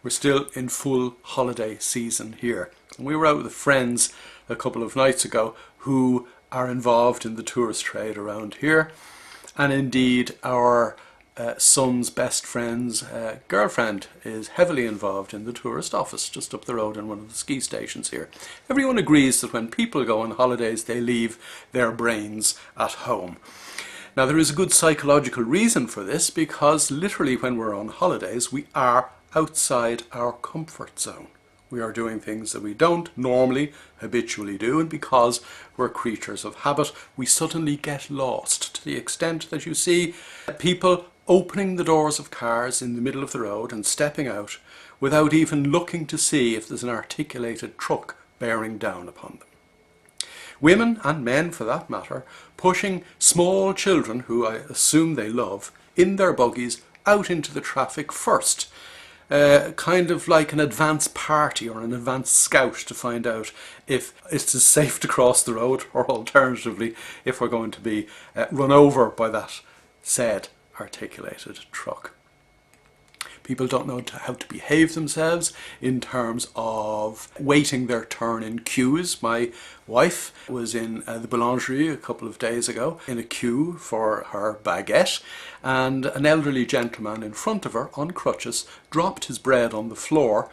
We're still in full holiday season here. And we were out with friends a couple of nights ago who are involved in the tourist trade around here. And indeed our son's best friend's girlfriend is heavily involved in the tourist office just up the road in one of the ski stations here. Everyone agrees that when people go on holidays they leave their brains at home. Now there is a good psychological reason for this, because literally when we're on holidays we are outside our comfort zone. We are doing things that we don't normally habitually do, and because we're creatures of habit we suddenly get lost, to the extent that you see people opening the doors of cars in the middle of the road and stepping out without even looking to see if there's an articulated truck bearing down upon them. Women, and men for that matter, pushing small children, who I assume they love, in their buggies out into the traffic first. Kind of like an advance party or an advance scout to find out if it's safe to cross the road, or alternatively if we're going to be run over by that said articulated truck. People don't know how to behave themselves in terms of waiting their turn in queues. My wife was in the boulangerie a couple of days ago in a queue for her baguette, and an elderly gentleman in front of her on crutches dropped his bread on the floor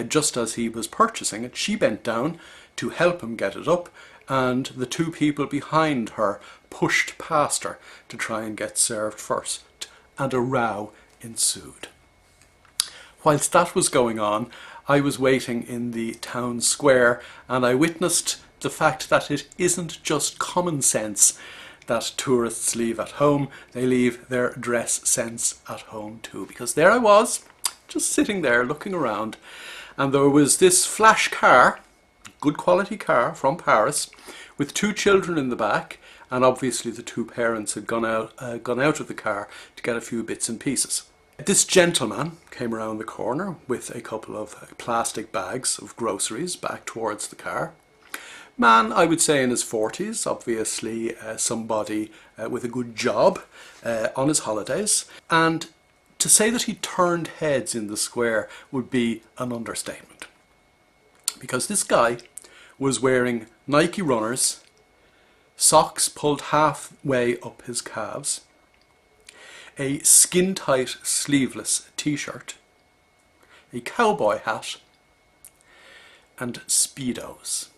just as he was purchasing it. She bent down to help him get it up, and the two people behind her pushed past her to try and get served first, and a row ensued. Whilst that was going on, I was waiting in the town square, and I witnessed the fact that it isn't just common sense that tourists leave at home, they leave their dress sense at home too. Because there I was, just sitting there looking around, and there was this flash car, good quality car from Paris, with two children in the back, and obviously the two parents had gone out of the car to get a few bits and pieces. This gentleman came around the corner with a couple of plastic bags of groceries back towards the car. Man, I would say in his 40s, obviously somebody with a good job on his holidays. And to say that he turned heads in the square would be an understatement. Because this guy was wearing Nike runners, socks pulled halfway up his calves, a skin-tight sleeveless t-shirt, a cowboy hat, and Speedos.